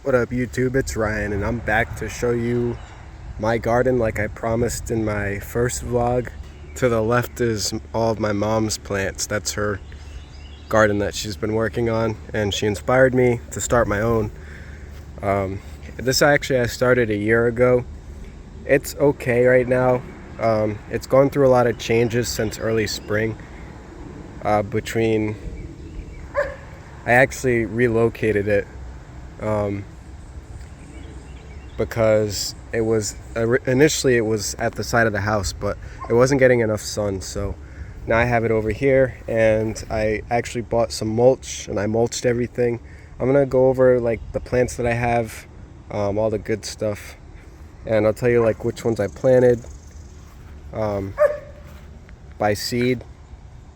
What up YouTube, it's Ryan and I'm back to show you my garden like I promised in my first vlog. To the left is all of my mom's plants. That's her garden that she's been working on, and she inspired me to start my own. This actually I started a year ago. It's okay right now. It's gone through a lot of changes since early spring. I actually relocated it because it was initially it was at the side of the house, but it wasn't getting enough sun, so now I have it over here. And I actually bought some mulch and I mulched everything. I'm gonna go over like the plants that I have, all the good stuff, and I'll tell you like which ones I planted by seed,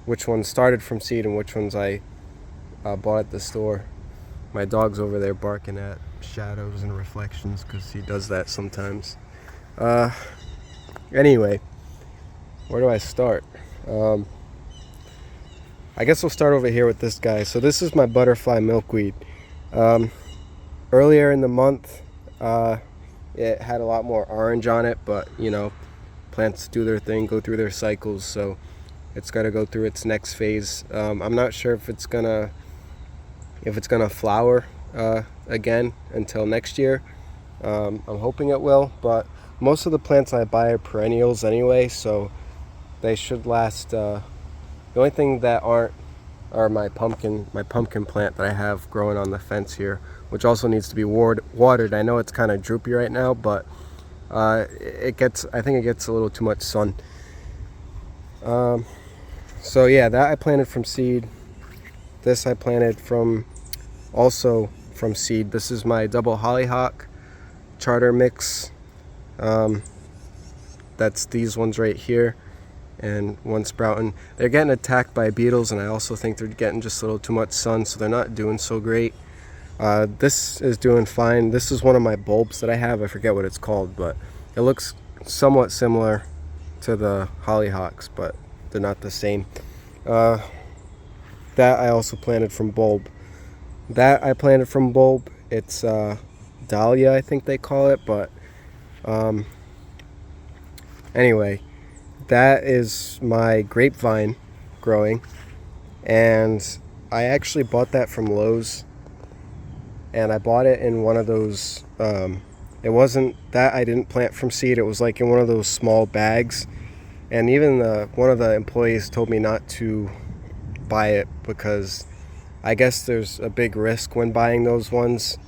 which ones started from seed, and which ones I bought at the store. My dog's over there barking at shadows and reflections because he does that sometimes. Anyway, where do I start? I guess we'll start over here with this guy. So this is my butterfly milkweed. Earlier in the month, it had a lot more orange on it, but you know, plants do their thing, go through their cycles, so it's got to go through its next phase. I'm not sure if it's gonna flower again until next year. I'm hoping it will, but most of the plants I buy are perennials anyway, so they should last. The only thing that aren't are my pumpkin plant that I have growing on the fence here, which also needs to be watered. I know it's kind of droopy right now, but I think it gets a little too much sun. So yeah, that I planted from seed. This I planted also from seed. This is my double hollyhock charter mix. That's these ones right here, and one sprouting. They're getting attacked by beetles, and I also think they're getting just a little too much sun, so they're not doing so great. This is doing fine. This is one of my bulbs that I have. I forget what it's called, but it looks somewhat similar to the hollyhocks, but they're not the same. That I also planted from bulb. It's dahlia, I think they call it, but anyway, that is my grapevine growing, and I actually bought that from Lowe's, and I bought it in one of those, it wasn't that I didn't plant from seed, it was like in one of those small bags, and even one of the employees told me not to buy it because I guess there's a big risk when buying those ones.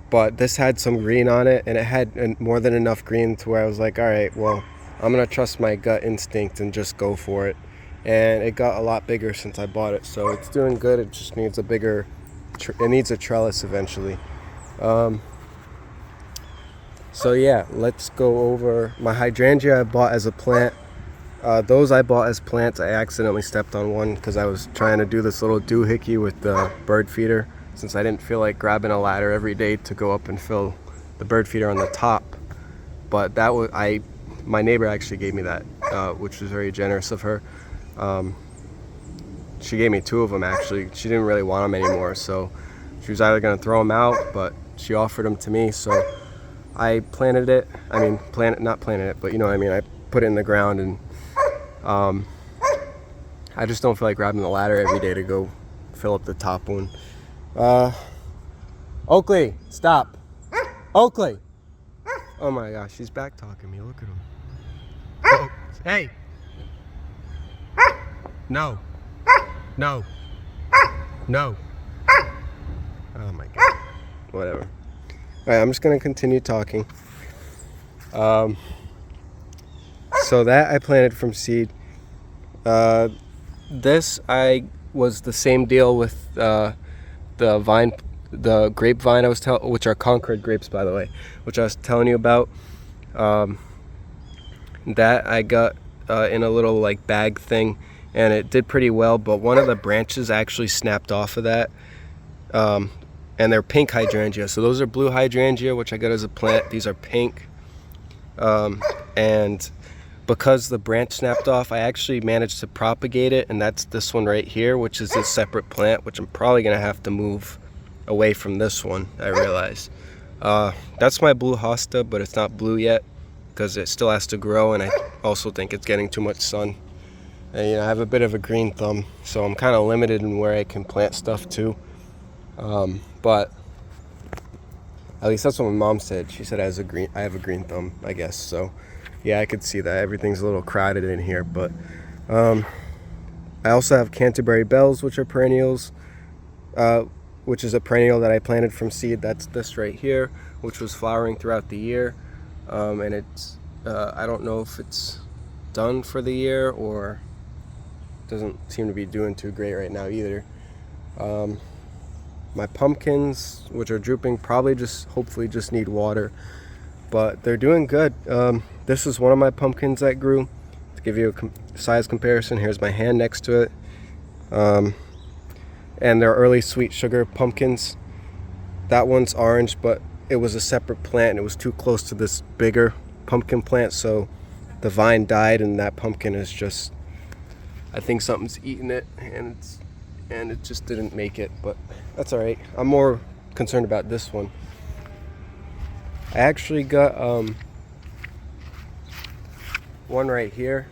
But this had some green on it, and it had more than enough green to where I was like, all right, well, I'm gonna trust my gut instinct and just go for it. And it got a lot bigger since I bought it, so it's doing good. It just needs it needs a trellis eventually. So yeah, let's go over my hydrangea I bought as a plant. Those I bought as plants. I accidentally stepped on one because I was trying to do this little doohickey with the bird feeder, since I didn't feel like grabbing a ladder every day to go up and fill the bird feeder on the top. But that was my neighbor actually gave me that, which was very generous of her. She gave me 2 of them actually. She didn't really want them anymore, so she was either going to throw them out, but she offered them to me, so I planted it. I mean, not planted it, but you know what I mean. I put it in the ground, and I just don't feel like grabbing the ladder every day to go fill up the top one. Oakley, stop. Oakley. Oh my gosh, he's back talking me. Look at him. Oh, hey. No. No. No. Oh my god. Whatever. Alright, I'm just gonna continue talking. So that I planted from seed. This was the same deal with the grapevine which are Concord grapes, by the way, which I was telling you about. That I got in a little like bag thing, and it did pretty well, but one of the branches actually snapped off of that. And they're pink hydrangea. So those are blue hydrangea, which I got as a plant. These are pink. And because the branch snapped off, I actually managed to propagate it, and that's this one right here, which is a separate plant, which I'm probably gonna have to move away from this one, I realize. That's my blue hosta, but it's not blue yet because it still has to grow, and I also think it's getting too much sun. And I have a bit of a green thumb, so I'm kind of limited in where I can plant stuff too. But at least that's what my mom said. She said I have a green thumb, I guess. So yeah, I could see that everything's a little crowded in here. But I also have Canterbury Bells, which are perennials, which is a perennial that I planted from seed. That's this right here, which was flowering throughout the year. And it's I don't know if it's done for the year or doesn't seem to be doing too great right now either. My pumpkins, which are drooping, hopefully just need water, but they're doing good. This is one of my pumpkins that grew. To give you a size comparison, here's my hand next to it. And they're early sweet sugar pumpkins. That one's orange, but it was a separate plant and it was too close to this bigger pumpkin plant, so the vine died and that pumpkin is just, I think something's eaten it, and it just didn't make it, but that's all right. I'm more concerned about this one. I actually got one right here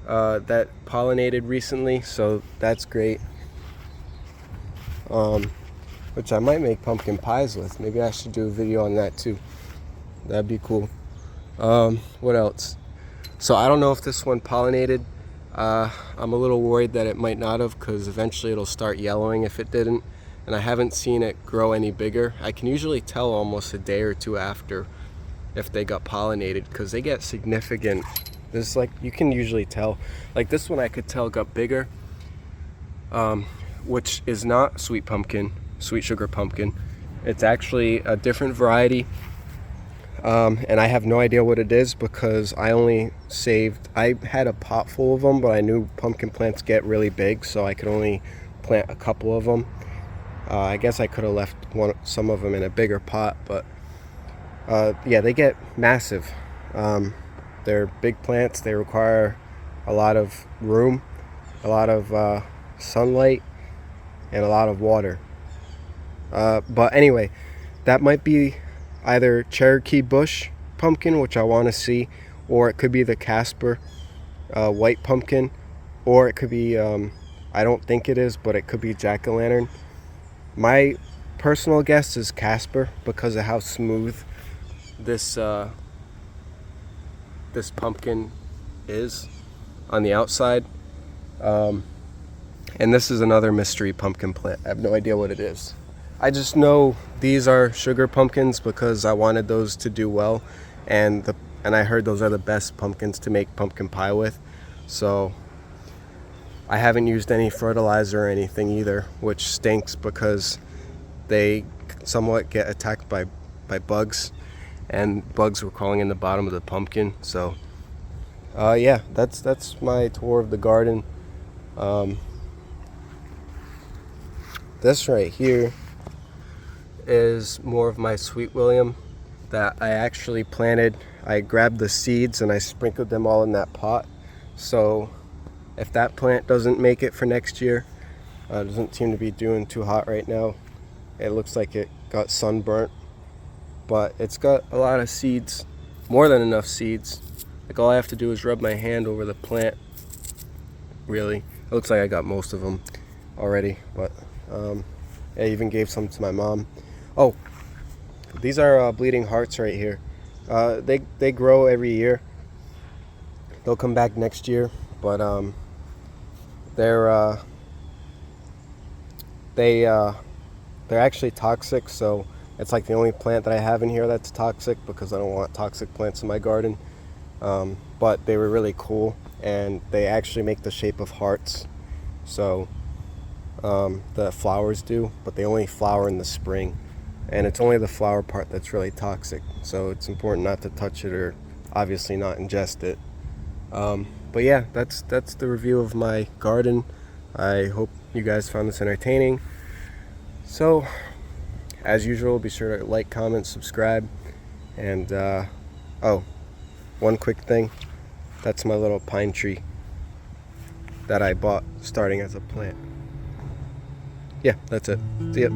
that pollinated recently, so that's great. Which I might make pumpkin pies with. Maybe I should do a video on that too. That'd be cool. What else? So I don't know if this one pollinated. I'm a little worried that it might not have, because eventually it'll start yellowing if it didn't, and I haven't seen it grow any bigger. I can usually tell almost a day or two after if they got pollinated, because they get significant. There's like, you can usually tell. Like this one I could tell got bigger, which is not sweet sugar pumpkin. It's actually a different variety. And I have no idea what it is because I had a pot full of them, but I knew pumpkin plants get really big, so I could only plant a couple of them. I guess I could have left some of them in a bigger pot, but yeah, they get massive. They're big plants. They require a lot of room, a lot of sunlight, and a lot of water. But anyway, that might be either Cherokee Bush pumpkin, which I want to see, or it could be the Casper white pumpkin, or it could be, I don't think it is, but it could be jack-o'-lantern. My personal guess is Casper because of how smooth this pumpkin is on the outside. And this is another mystery pumpkin plant. I have no idea what it is. I just know these are sugar pumpkins because I wanted those to do well, and I heard those are the best pumpkins to make pumpkin pie with. So I haven't used any fertilizer or anything either, which stinks because they somewhat get attacked by bugs, and bugs were crawling in the bottom of the pumpkin. So yeah, that's my tour of the garden. This right here is more of my Sweet William that I actually planted. I grabbed the seeds and I sprinkled them all in that pot. So if that plant doesn't make it for next year, it doesn't seem to be doing too hot right now. It looks like it got sunburnt, but it's got a lot of seeds, more than enough seeds. Like all I have to do is rub my hand over the plant. Really, it looks like I got most of them already, but I even gave some to my mom. Oh, these are bleeding hearts right here. They grow every year. They'll come back next year, but they're actually toxic. So it's like the only plant that I have in here that's toxic because I don't want toxic plants in my garden. But they were really cool, and they actually make the shape of hearts. So the flowers do, but they only flower in the spring. And it's only the flower part that's really toxic, so it's important not to touch it or obviously not ingest it. But yeah, that's the review of my garden. I hope you guys found this entertaining. So, as usual, be sure to like, comment, subscribe, and oh, one quick thing. That's my little pine tree that I bought starting as a plant. Yeah, that's it. See ya.